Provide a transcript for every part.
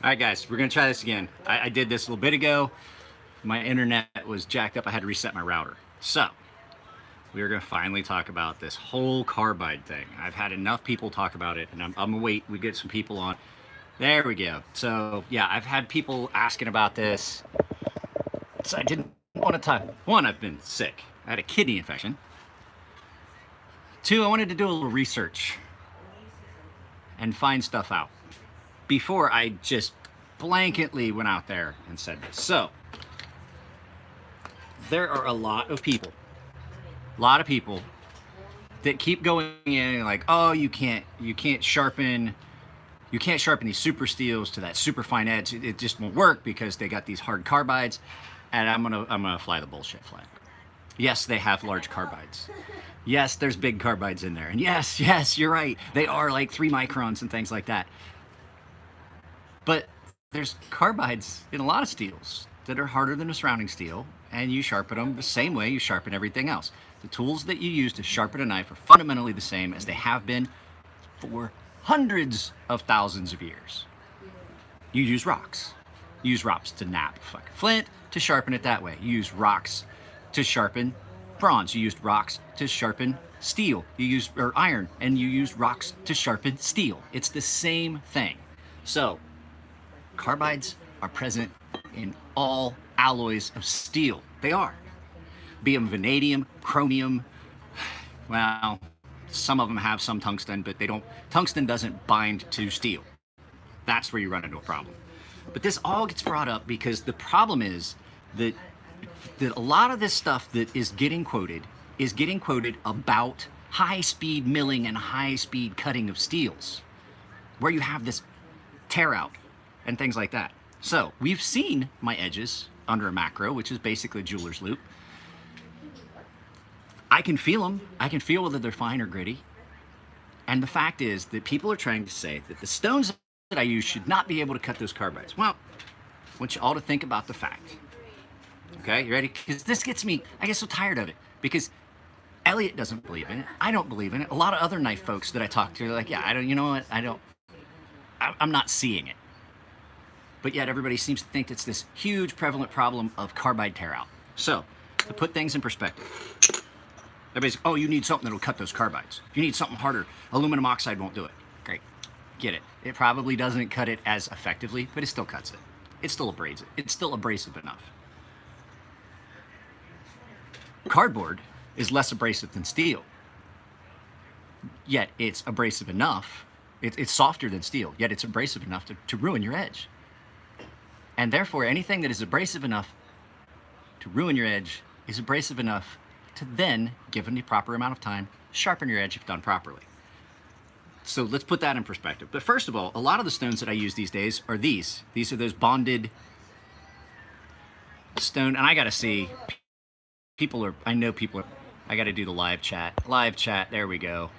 All right, guys, we're gonna try this again. I did this a little bit ago. My internet was jacked up. I had to reset my router. So we are gonna finally talk about this whole carbide thing. I've had enough people talk about it, and I'm gonna wait. We get some people on. There we go. So yeah, I've had people asking about this. So I didn't want to talk. One, I've been sick. I had a kidney infection. Two, I wanted to do a little research and find stuff out before I just blanketly went out there and said this. So there are a lot of people that keep going in like, oh, you can't sharpen these super steels to that super fine edge. It just won't work because they got these hard carbides. And I'm gonna fly the bullshit flag. Yes, they have large carbides. Yes, there's big carbides in there. And yes, you're right. They are like 3 microns and things like that. But there's carbides in a lot of steels that are harder than a surrounding steel, and you sharpen them the same way you sharpen everything else. The tools that you use to sharpen a knife are fundamentally the same as they have been for hundreds of thousands of years. You use rocks. You use rocks to nap fucking flint, to sharpen it that way. You use rocks to sharpen bronze. You used rocks to sharpen steel. You use iron, and you use rocks to sharpen steel. It's the same thing. So carbides are present in all alloys of steel. They are. Be them vanadium, chromium. Well, some of them have some tungsten, but they don't. Tungsten doesn't bind to steel. That's where you run into a problem. But this all gets brought up because the problem is that a lot of this stuff that is getting quoted about high-speed milling and high-speed cutting of steels, where you have this tear out and things like that. So we've seen my edges under a macro, which is basically a jeweler's loop. I can feel them. I can feel whether they're fine or gritty. And the fact is that people are trying to say that the stones that I use should not be able to cut those carbides. Well, I want you all to think about the fact. Okay, you ready? Because this gets me, I get so tired of it. Because Elliot doesn't believe in it. I don't believe in it. A lot of other knife folks that I talk to are like, yeah, you know what, I'm not seeing it. But yet everybody seems to think it's this huge prevalent problem of carbide tear out. So, to put things in perspective, everybody's, oh, you need something that'll cut those carbides. You need something harder. Aluminum oxide won't do it. Great, get it. It probably doesn't cut it as effectively, but it still cuts it. It still abrades it. It's still abrasive enough. Cardboard is less abrasive than steel, yet it's abrasive enough. It's softer than steel, yet it's abrasive enough to ruin your edge. And therefore, anything that is abrasive enough to ruin your edge is abrasive enough to then, given the proper amount of time, sharpen your edge if done properly. So let's put that in perspective. But first of all, a lot of the stones that I use these days are these. These are those bonded stone, and I gotta see, I know people are, I gotta do the live chat, there we go.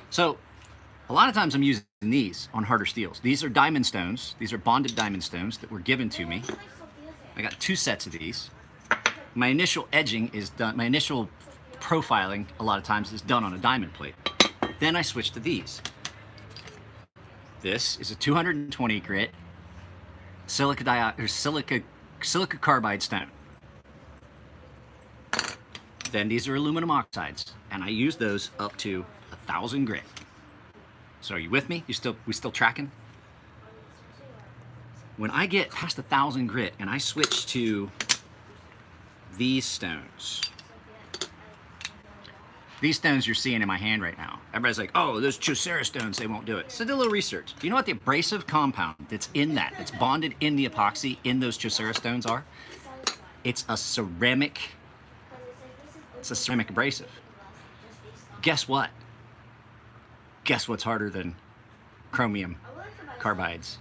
So a lot of times I'm using these on harder steels. These are diamond stones. These are bonded diamond stones that were given to me. I got 2 sets of these. My initial edging is done, my initial profiling a lot of times is done on a diamond plate. Then I switch to these. This is a 220 grit silica carbide stone. Then these are aluminum oxides, and I use those up to 1,000 grit. So are you with me? We still tracking? When I get past 1,000 grit and I switch to these stones you're seeing in my hand right now, everybody's like, oh, those Chaucer stones, they won't do it. So I did a little research. Do you know what the abrasive compound that's in that's bonded in the epoxy in those Chaucer stones are? It's a ceramic abrasive. Guess what? Guess what's harder than chromium carbides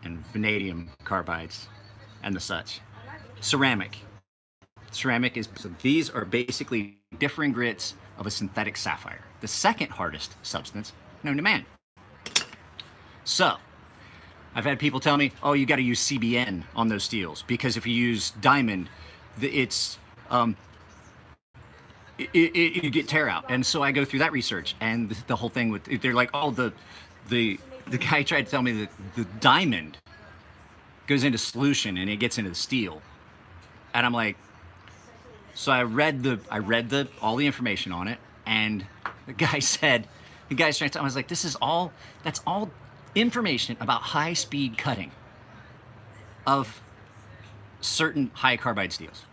and vanadium carbides and the such? Ceramic. Ceramic is, so these are basically differing grits of a synthetic sapphire, the second hardest substance known to man. So, I've had people tell me, oh, you gotta use CBN on those steels because if you use diamond, it's you get tear out. And so I go through that research, and the whole thing with, they're like, oh, the guy tried to tell me that the diamond goes into solution and it gets into the steel. And I'm like, so I read all the information on it, and the guy's trying to tell, I was like, that's all information about high speed cutting of certain high carbide steels.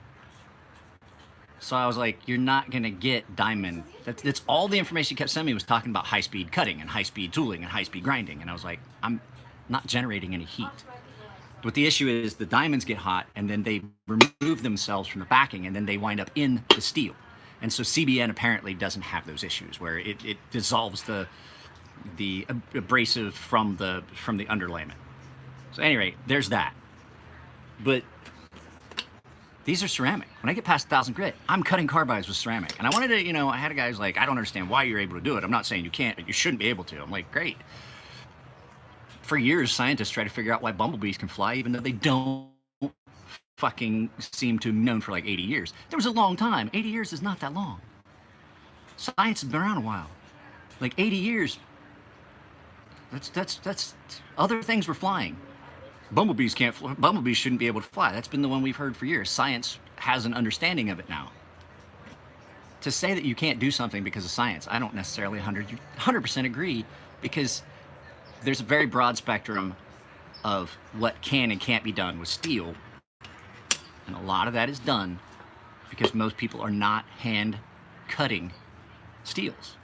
So I was like, you're not gonna get diamond. That's all the information he kept sending me was talking about high speed cutting and high speed tooling and high speed grinding. And I was like, I'm not generating any heat. But the issue is the diamonds get hot and then they remove themselves from the backing and then they wind up in the steel. And so CBN apparently doesn't have those issues where it dissolves the abrasive from the underlayment. So anyway, there's that. But these are ceramic. When I get past 1,000 grit, I'm cutting carbides with ceramic. And I wanted to, I had a guy who's like, I don't understand why you're able to do it. I'm not saying you can't, but you shouldn't be able to. I'm like, great. For years, scientists try to figure out why bumblebees can fly, even though they don't fucking seem to have known for like 80 years. There was a long time. 80 years is not that long. Science has been around a while. Like 80 years, that's other things were flying. Bumblebees can't fly. Bumblebees shouldn't be able to fly. That's been the one we've heard for years. Science has an understanding of it now. To say that you can't do something because of science, I don't necessarily 100% agree, because there's a very broad spectrum of what can and can't be done with steel. And a lot of that is done because most people are not hand cutting steels.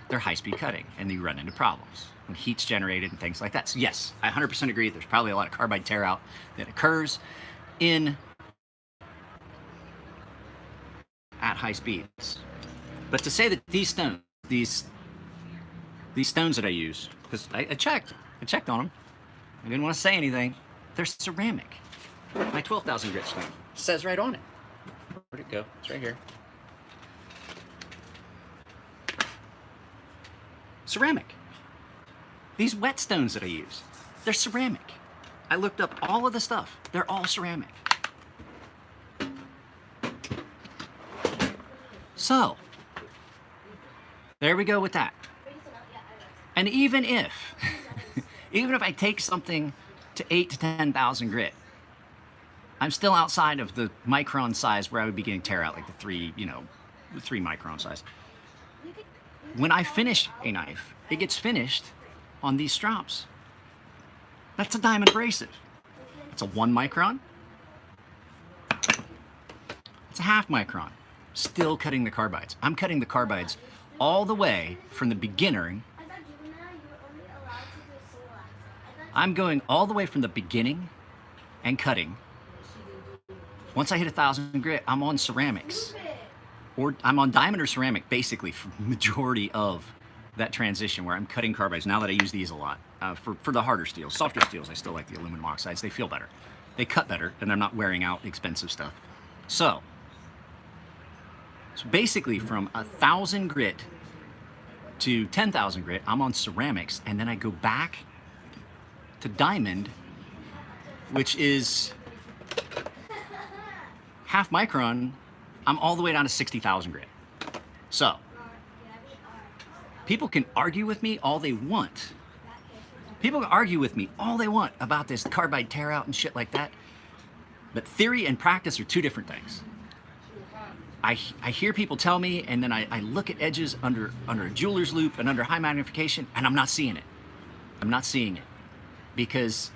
They're high-speed cutting, and you run into problems when heat's generated and things like that. So yes, I 100% agree. There's probably a lot of carbide tear out that occurs at high speeds. But to say that these stones, these stones that I use, because I checked on them. I didn't want to say anything. They're ceramic. My 12,000 grit stone. It says right on it. Where'd it go? It's right here. Ceramic. These whetstones that I use, they're ceramic. I looked up all of the stuff. They're all ceramic. So, there we go with that. And even if I take something to 8 to 10,000 grit, I'm still outside of the micron size where I would be getting tear out, like the 3 micron size. When I finish a knife, it gets finished on these strops. That's a diamond abrasive. It's a 1 micron. It's a half micron. Still cutting the carbides. I'm cutting the carbides all the way from the beginning. I'm going all the way from the beginning and cutting. Once I hit 1,000 grit, I'm on ceramics. Or I'm on diamond or ceramic, basically, for the majority of that transition where I'm cutting carbides. Now that I use these a lot, for the harder steels. Softer steels, I still like the aluminum oxides. They feel better. They cut better, and I'm not wearing out expensive stuff. So basically from 1,000 grit to 10,000 grit, I'm on ceramics, and then I go back to diamond, which is half micron. I'm all the way down to 60,000 grit. So people can argue with me all they want. People can argue with me all they want about this carbide tear out and shit like that. But theory and practice are two different things. I hear people tell me, and then I look at edges under a jeweler's loop and under high magnification, and I'm not seeing it. I'm not seeing it. Because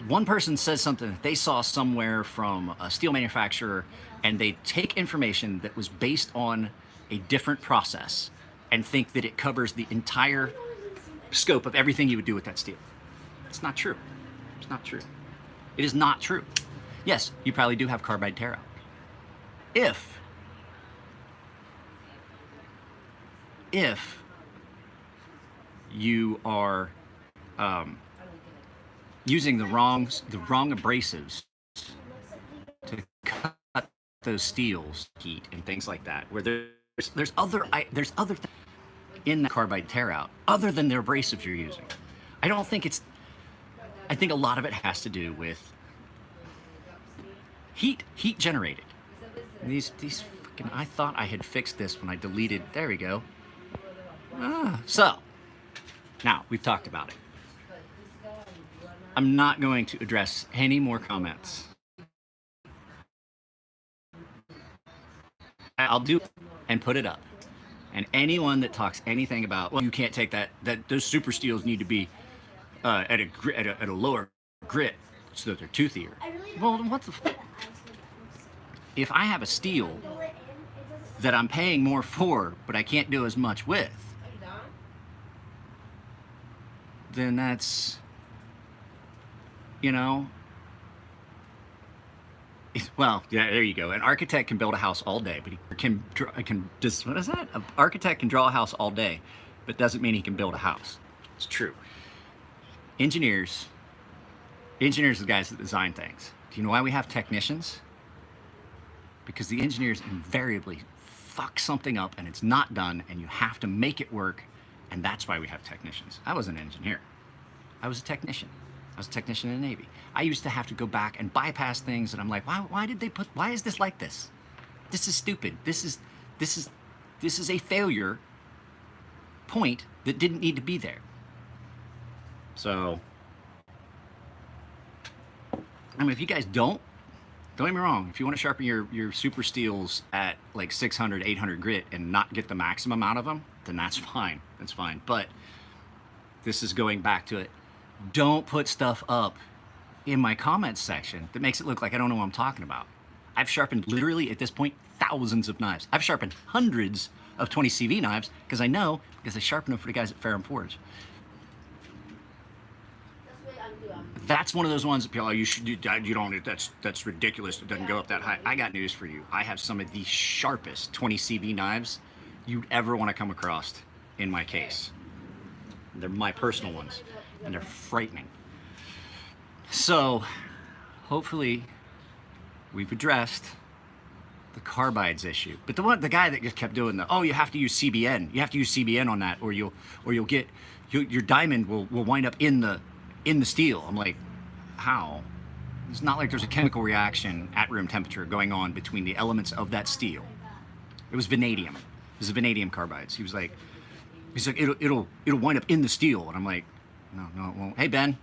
one person says something that they saw somewhere from a steel manufacturer, and they take information that was based on a different process and think that it covers the entire scope of everything you would do with that steel. It's not true. It's not true. It is not true. Yes, you probably do have carbide tear out. If you are using the wrong abrasives to cut those steels, heat and things like that, where there's other things in the carbide tear out other than the abrasives you're using. I think a lot of it has to do with heat generated. And these fucking, I thought I had fixed this when I deleted, there we go. So now we've talked about it. I'm not going to address any more comments. I'll do it and put it up. And anyone that talks anything about, well, you can't take that those super steels need to be at a lower grit so that they're toothier. Well, what the? If I have a steel that I'm paying more for, but I can't do as much with, then that's, you know, well, yeah, there you go. An architect can build a house all day, but he can just, what is that? An architect can draw a house all day, but doesn't mean he can build a house. It's true. Engineers are the guys that design things. Do you know why we have technicians? Because the engineers invariably fuck something up and it's not done and you have to make it work, and that's why we have technicians. I was an engineer. I was a technician. I was a technician in the Navy. I used to have to go back and bypass things, and I'm like, why is this like this? This is stupid. This is a failure point that didn't need to be there. So, I mean, if you guys don't get me wrong, if you want to sharpen your super steels at like 600, 800 grit and not get the maximum out of them, then that's fine. That's fine. But this is going back to it. Don't put stuff up in my comments section that makes it look like I don't know what I'm talking about. I've sharpened literally at this point thousands of knives. I've sharpened hundreds of 20 CV knives because I sharpen them for the guys at Fair and Forge. That's one of those ones that people, you don't, that's ridiculous. It doesn't go up that high. I got news for you. I have some of the sharpest 20 CV knives you'd ever want to come across in my case. They're my personal ones, and they're frightening. So, hopefully, we've addressed the carbides issue. But the guy that just kept doing the, oh, you have to use CBN. You have to use CBN on that, or you'll get your diamond will wind up in the steel. I'm like, how? It's not like there's a chemical reaction at room temperature going on between the elements of that steel. It was vanadium. It was vanadium carbides. He's like, it'll wind up in the steel, and I'm like, no, it won't. Hey Ben,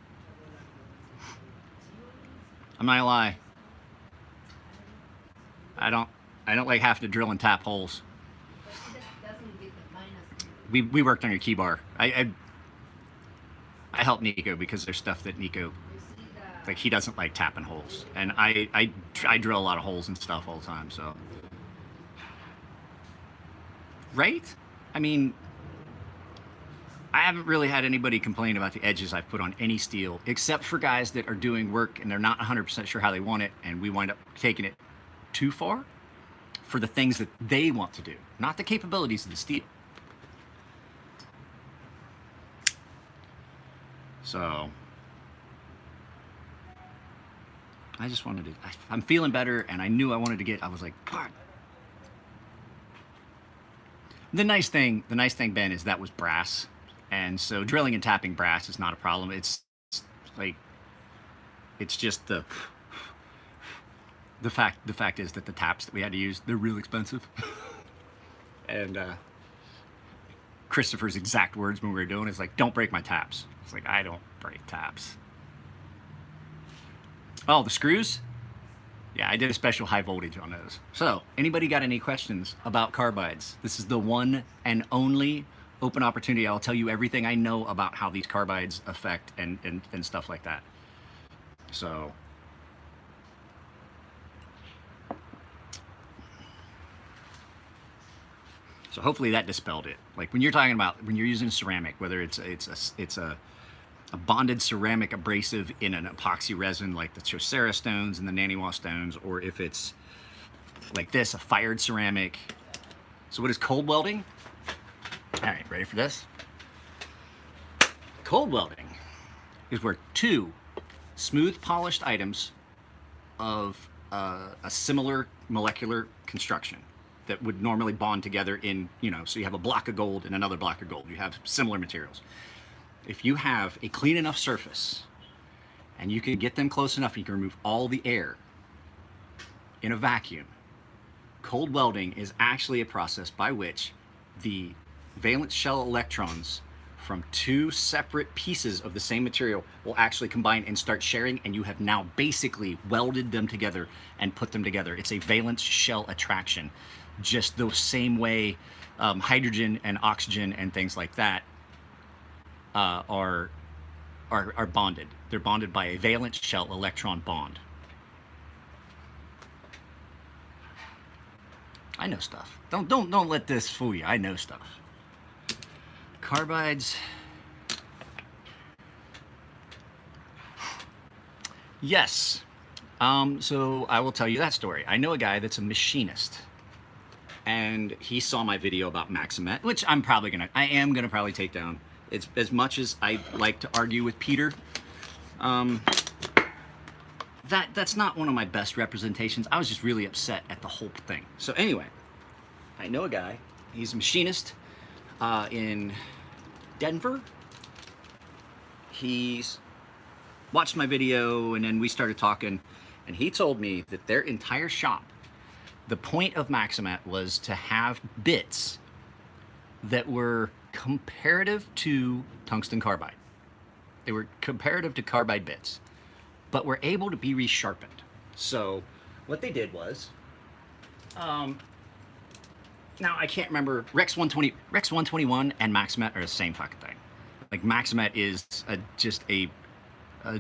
I'm not gonna lie. I don't like having to drill and tap holes. We worked on your key bar. I help Nico because there's stuff that Nico, like, he doesn't like tapping holes, and I drill a lot of holes and stuff all the time. So, right? I mean, I haven't really had anybody complain about the edges I've put on any steel, except for guys that are doing work and they're not 100% sure how they want it, and we wind up taking it too far for the things that they want to do, not the capabilities of the steel. So, I just wanted to, I'm feeling better, and I knew I wanted to I was like, God. The nice thing, Ben, is that was brass. And so drilling and tapping brass is not a problem. It's like, it's just the fact is that the taps that we had to use, they're real expensive. And Christopher's exact words when we were doing it is like, don't break my taps. It's like, I don't break taps. Oh, the screws? Yeah, I did a special high voltage on those. So, anybody got any questions about carbides? This is the one and only open opportunity. I'll tell you everything I know about how these carbides affect and stuff like that. So, hopefully that dispelled it. Like when you're talking about, when you're using ceramic, whether it's a bonded ceramic abrasive in an epoxy resin like the Chaucera stones and the Naniwa stones, or if it's like this, a fired ceramic. So what is cold welding? All right, ready for this? Cold welding is where two smooth polished items of a similar molecular construction that would normally bond together in, so you have a block of gold and another block of gold. You have similar materials. If you have a clean enough surface and you can get them close enough and you can remove all the air in a vacuum, cold welding is actually a process by which the valence shell electrons from two separate pieces of the same material will actually combine and start sharing, and you have now basically welded them together and put them together. It's a valence shell attraction, just the same way hydrogen and oxygen and things like that are bonded. They're bonded by a valence shell electron bond. I know stuff. Don't let this fool you. I know stuff. Carbides. Yes. So I will tell you that story. I know a guy that's a machinist, and he saw my video about Maximet, which I am gonna probably take down. It's as much as I like to argue with Peter. That's not one of my best representations. I was just really upset at the whole thing. So anyway, I know a guy. He's a machinist in Denver. He's watched my video, and then we started talking, and he told me that their entire shop, the point of Maximet was to have bits that were comparative to tungsten carbide. They were comparative to carbide bits, but were able to be resharpened. So what they did was, now I can't remember, Rex 121 and Maximet are the same fucking thing. Like Maximet is just a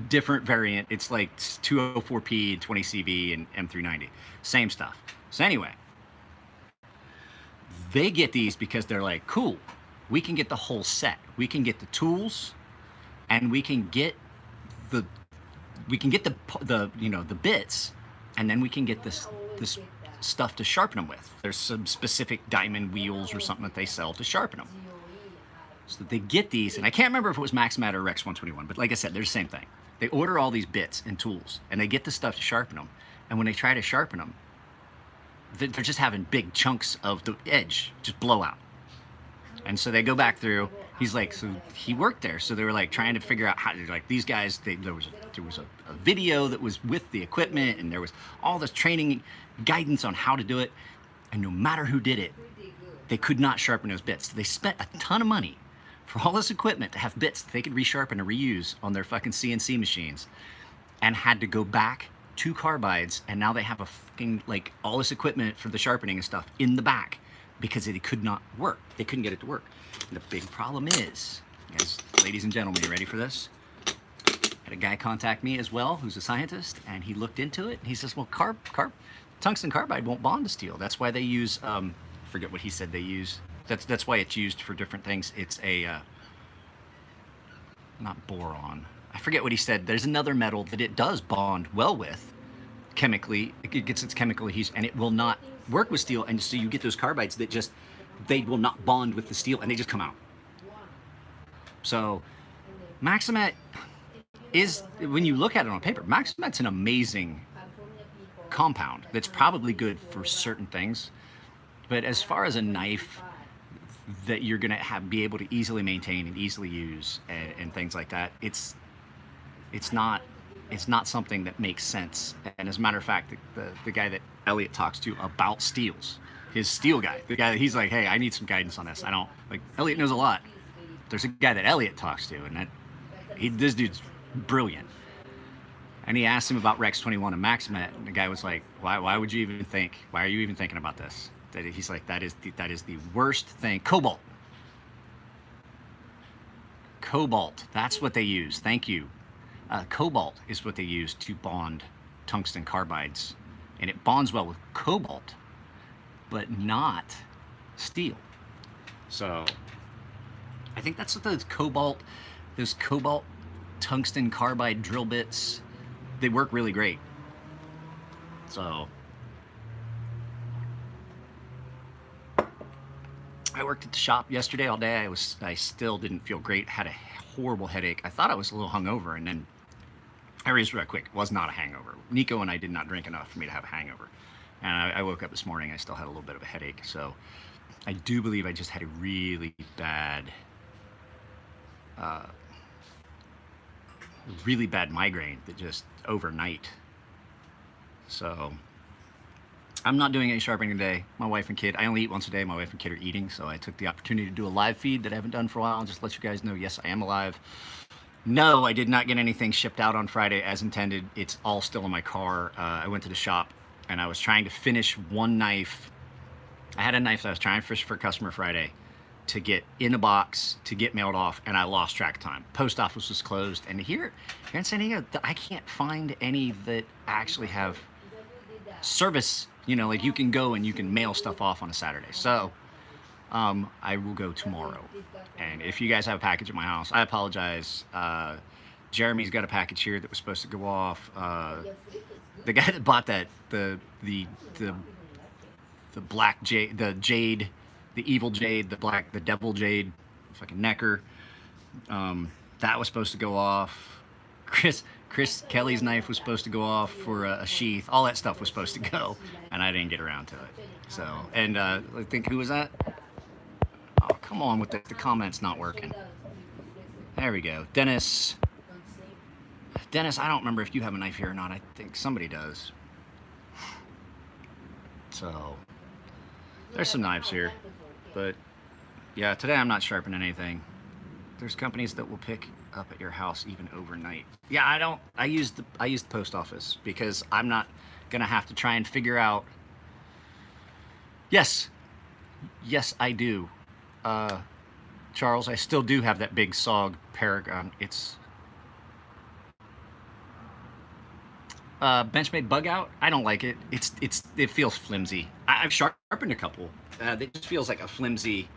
different variant. It's like 204P, 20CV, and M390. Same stuff. So anyway, they get these because they're like, cool, we can get the whole set. We can get the tools, and we can get the bits, and then we can get this stuff to sharpen them with. There's some specific diamond wheels or something that they sell to sharpen them. So they get these, and I can't remember if it was Maximet or Rex 121, but like I said, they're the same thing. They order all these bits and tools, and they get the stuff to sharpen them. And when they try to sharpen them, they're just having big chunks of the edge just blow out. And so they go back through. He's like, so he worked there, so they were like trying to figure out how to, like, these guys, there was a video that was with the equipment, and there was all this training guidance on how to do it, and no matter who did it, they could not sharpen those bits. They spent a ton of money for all this equipment to have bits that they could resharpen and reuse on their fucking CNC machines, and had to go back to carbides, and now they have a fucking, like, all this equipment for the sharpening and stuff in the back because it could not work. They couldn't get it to work. And the big problem is, guys, ladies and gentlemen, you ready for this? Had a guy contact me as well, who's a scientist, and he looked into it, and he says, well, tungsten carbide won't bond to steel. That's why they use, forget what he said they use. That's why it's used for different things. It's a, not boron. I forget what he said. There's another metal that it does bond well with chemically. It gets its chemical adhesion, and it will not work with steel. And so you get those carbides that just, they will not bond with the steel, and they just come out. So Maximet is, when you look at it on paper, Maximet's an amazing compound that's probably good for certain things. But as far as a knife that you're gonna be able to easily maintain and easily use and things like that, it's not something that makes sense. And as a matter of fact, the guy that Elliot talks to about steels, his steel guy, the guy that he's like, hey, I need some guidance on this. I don't, like, Elliot knows a lot. There's a guy that Elliot talks to, and this dude's brilliant. And he asked him about Rex 21 and Maximet, and the guy was like, why would you even think, why are you even thinking about this? He's like, that is the worst thing. Cobalt, that's what they use. Thank you. Cobalt is what they use to bond tungsten carbides, and it bonds well with cobalt, but not steel. So I think that's what those cobalt tungsten carbide drill bits, they work really great. So I worked at the shop yesterday all day. I still didn't feel great. Had a horrible headache. I thought I was a little hungover, and then I raised real quick. It was not a hangover. Nico and I did not drink enough for me to have a hangover. And I woke up this morning, I still had a little bit of a headache. So I do believe I just had a really bad migraine that just overnight. So I'm not doing any sharpening today. My wife and kid, I only eat once a day. My wife and kid are eating, so I took the opportunity to do a live feed that I haven't done for a while and just let you guys know, yes, I am alive. No, I did not get anything shipped out on Friday as intended. It's all still in my car. I went to the shop and I was trying to finish one knife. I had a knife that I was trying to finish for a customer Friday to get in a box, to get mailed off, and I lost track of time. Post office was closed, and here in San Diego, I can't find any that actually have service, you know, like you can go and you can mail stuff off on a Saturday. So I will go tomorrow. And if you guys have a package at my house, I apologize. Jeremy's got a package here that was supposed to go off. The guy that bought that, the black jade, the jade, the evil jade, the devil jade, fucking Necker. That was supposed to go off. Chris Kelly's knife was supposed to go off for a sheath. All that stuff was supposed to go, and I didn't get around to it. So, and I think, who was that? Oh, come on with the comments not working. There we go. Dennis, I don't remember if you have a knife here or not. I think somebody does. So, there's some knives here. But, yeah, today I'm not sharpening anything. There's companies that will pick up at your house even overnight. Yeah, I use the post office because I'm not gonna have to try and figure out. Yes, I do. Charles, I still do have that big SOG Paragon. It's Benchmade Bug Out. I don't like it. It feels flimsy. I've sharpened a couple. It just feels like a flimsy.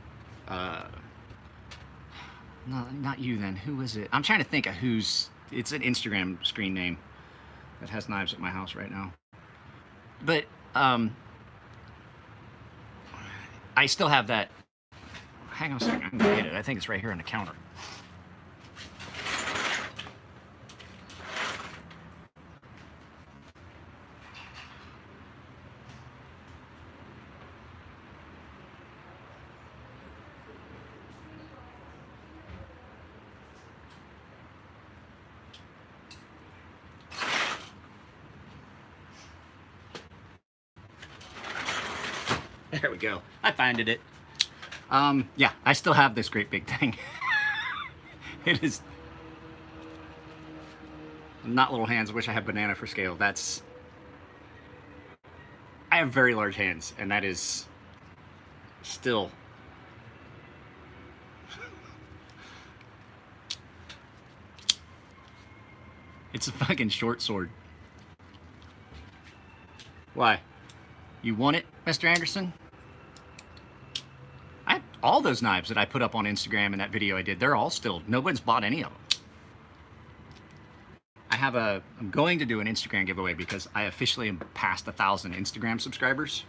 No, not you then. Who is it? I'm trying to think of who's. It's an Instagram screen name that has knives at my house right now. But I still have that. Hang on a second. I'm gonna get it. I think it's right here on the counter. There we go. I finded it. Yeah, I still have this great big thing. It is not little hands. I wish I had banana for scale. I have very large hands, and that is still. It's a fucking short sword. Why? You want it, Mr. Anderson? All those knives that I put up on Instagram in that video I did, they're all still, no one's bought any of them. I'm going to do an Instagram giveaway because I officially am past 1,000 Instagram subscribers.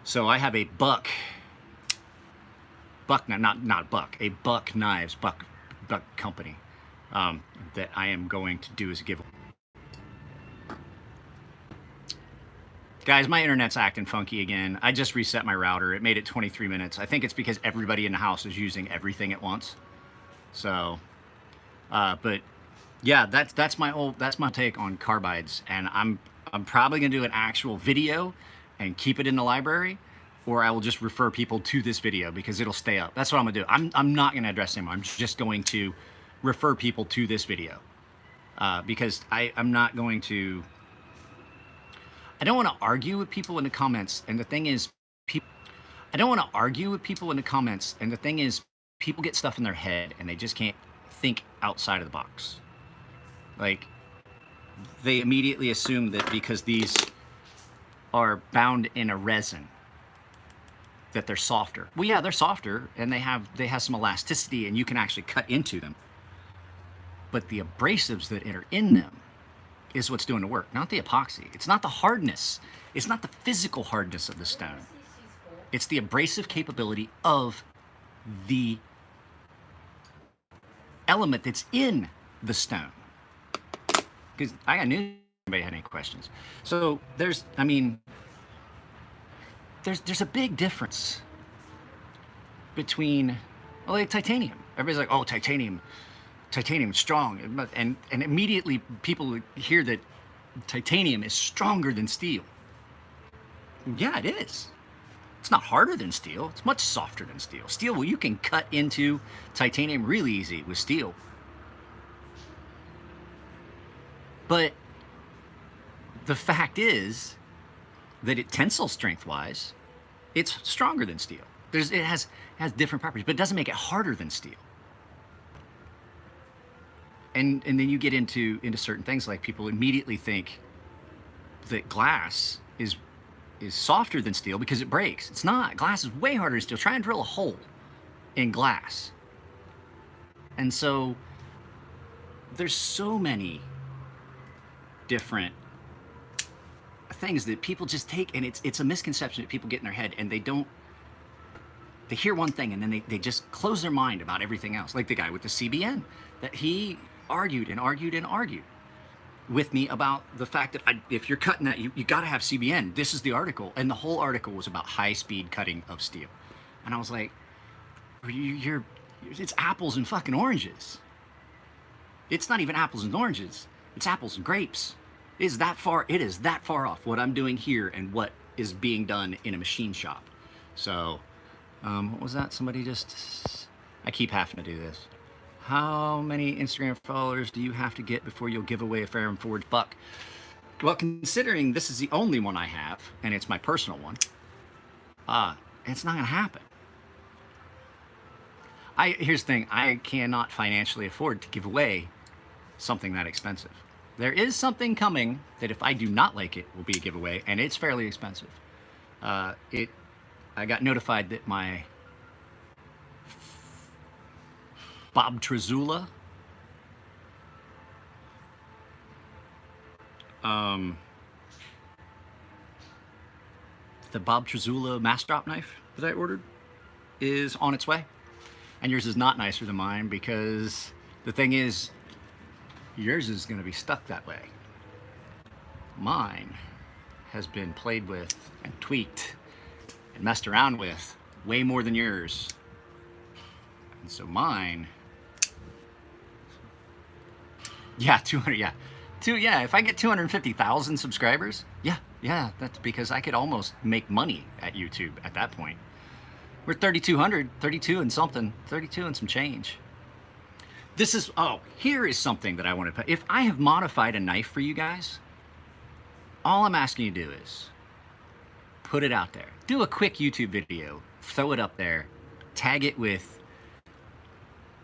So I have a Buck Knives, Buck company that I am going to do as a giveaway. Guys, my internet's acting funky again. I just reset my router. It made it 23 minutes. I think it's because everybody in the house is using everything at once. So, but yeah, that's my take on carbides. And I'm probably gonna do an actual video and keep it in the library, or I will just refer people to this video because it'll stay up. That's what I'm gonna do. I'm not gonna address him. I'm just going to refer people to this video because I'm not going to. I don't want to argue with people in the comments, and the thing is, people get stuff in their head and they just can't think outside of the box. Like, they immediately assume that because these are bound in a resin, that they're softer. Well, yeah, they're softer, and they have some elasticity, and you can actually cut into them. But the abrasives that are in them is what's doing the work, not the epoxy. It's not the hardness. It's not the physical hardness of the stone. It's the abrasive capability of the element that's in the stone. Because I knew anybody had any questions. So there's a big difference between, well, like titanium. Everybody's like, oh, titanium strong, and immediately people hear that titanium is stronger than steel. Yeah, it is. It's not harder than steel. It's much softer than steel. Steel, well, you can cut into titanium really easy with steel. But the fact is that tensile strength wise, it's stronger than steel. It has different properties, but it doesn't make it harder than steel. And then you get into certain things, like people immediately think that glass is softer than steel because it breaks. It's not. Glass is way harder than steel. Try and drill a hole in glass. And so there's so many different things that people just take, and it's a misconception that people get in their head, and they hear one thing and then they just close their mind about everything else. Like the guy with the CBN, that he argued and argued and argued with me about the fact that if you're cutting that, you got to have CBN. This is the article, and the whole article was about high-speed cutting of steel. And I was like, it's apples and fucking oranges. It's not even apples and oranges. It's apples and grapes. It is that far off what I'm doing here and what is being done in a machine shop. So, what was that? Somebody I keep having to do this. How many Instagram followers do you have to get before you'll give away a Ferrum Forge buck? Well, considering this is the only one I have, and it's my personal one, it's not gonna happen. Here's the thing, I cannot financially afford to give away something that expensive. There is something coming that if I do not like it, will be a giveaway, and it's fairly expensive. I got notified that my Bob Trezula the Bob Trezula mass drop knife that I ordered is on its way. And yours is not nicer than mine, because the thing is, yours is going to be stuck that way. Mine has been played with and tweaked and messed around with way more than yours. And so mine, yeah, 200, yeah. If I get 250,000 subscribers, yeah, that's because I could almost make money at YouTube at that point. We're 3,200, 32 and something, 32 and some change. Here is something that I want to put. If I have modified a knife for you guys, all I'm asking you to do is put it out there. Do a quick YouTube video, throw it up there, tag it with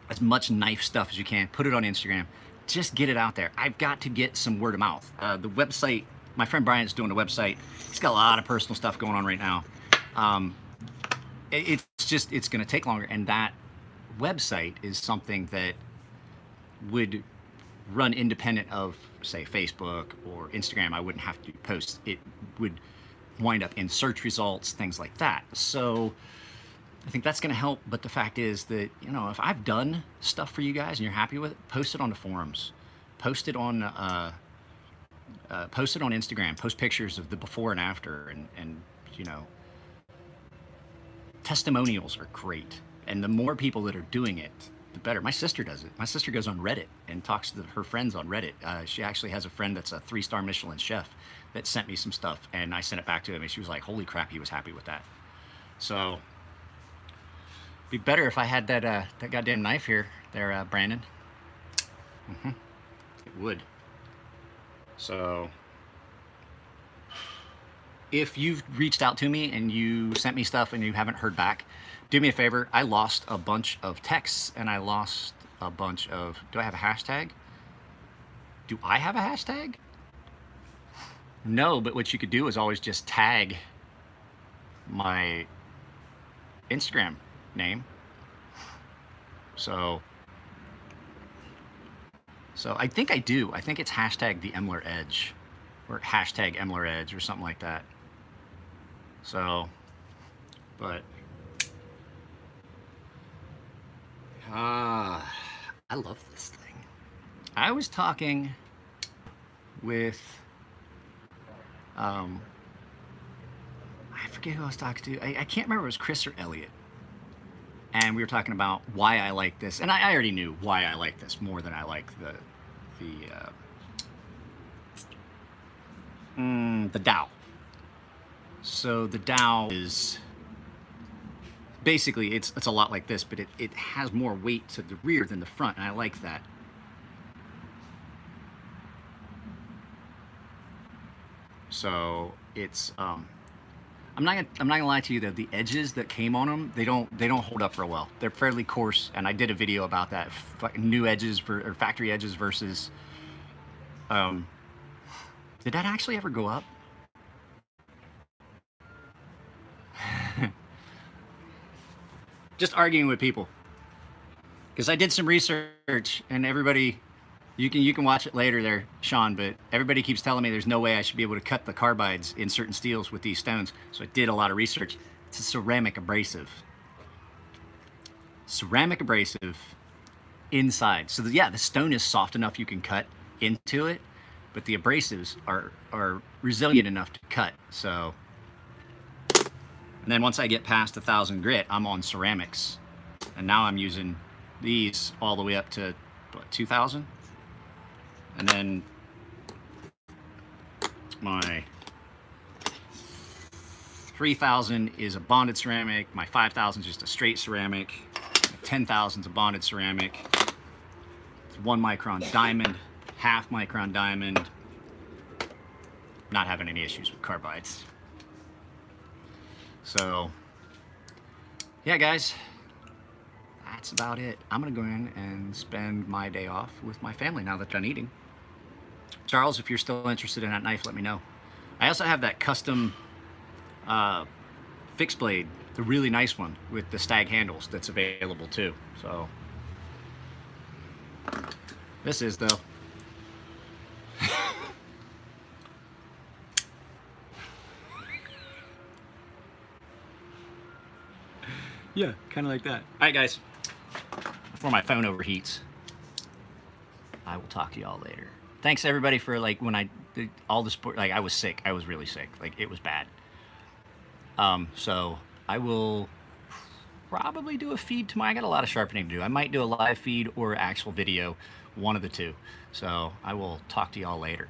as much knife stuff as you can, put it on Instagram, just get it out there. I've got to get some word of mouth. The website, my friend Brian's doing a website. He's got a lot of personal stuff going on right now. It's going to take longer, and that website is something that would run independent of, say, Facebook or Instagram. I wouldn't have to post. It would wind up in search results, things like that. So I think that's going to help. But the fact is that, if I've done stuff for you guys and you're happy with it, post it on the forums, post it on Instagram, post pictures of the before and after, and testimonials are great. And the more people that are doing it, the better. My sister does it. My sister goes on Reddit and talks to her friends on Reddit. She actually has a friend that's a 3-star Michelin chef that sent me some stuff, and I sent it back to him, and she was like, holy crap, he was happy with that. So it'd be better if I had that goddamn knife here there, Brandon. It would. So if you've reached out to me and you sent me stuff and you haven't heard back, do me a favor. I lost a bunch of texts, and I lost a bunch of, do I have a hashtag? Do I have a hashtag? No, but what you could do is always just tag my Instagram name. So I think I do. I think it's hashtag the Emler Edge, or hashtag Emler Edge, or something like that. So, but I love this thing. I was talking with I forget who I was talking to. I can't remember if it was Chris or Elliot. And we were talking about why I like this. And I already knew why I like this more than I like the Dow. So the dowel is basically, it's a lot like this, but it has more weight to the rear than the front, and I like that. So it's I'm not gonna lie to you, though, the edges that came on them, they don't hold up real well. They're fairly coarse, and I did a video about that, new edges or factory edges versus did that actually ever go up? Just arguing with people, because I did some research, and everybody, you can watch it later there, Sean, but everybody keeps telling me there's no way I should be able to cut the carbides in certain steels with these stones. So I did a lot of research. It's a ceramic abrasive. Ceramic abrasive inside. So yeah, the stone is soft enough you can cut into it, but the abrasives are resilient enough to cut. So, and then once I get past 1,000 grit, I'm on ceramics. And now I'm using these all the way up to, what, 2,000? And then my 3,000 is a bonded ceramic, my 5,000 is just a straight ceramic, my 10,000 is a bonded ceramic, it's 1 micron diamond, half micron diamond. Not having any issues with carbides. So, yeah, guys, that's about it. I'm gonna go in and spend my day off with my family now that I'm done eating. Charles, if you're still interested in that knife, let me know. I also have that custom fixed blade, the really nice one with the stag handles, that's available too. So this is, though. Yeah, kind of like that. All right, guys, before my phone overheats, I will talk to y'all later. Thanks everybody for, like, when I did all the sport, like, I was sick. I was really sick. Like, it was bad. So I will probably do a feed tomorrow. I got a lot of sharpening to do. I might do a live feed or actual video, one of the two. So I will talk to y'all later.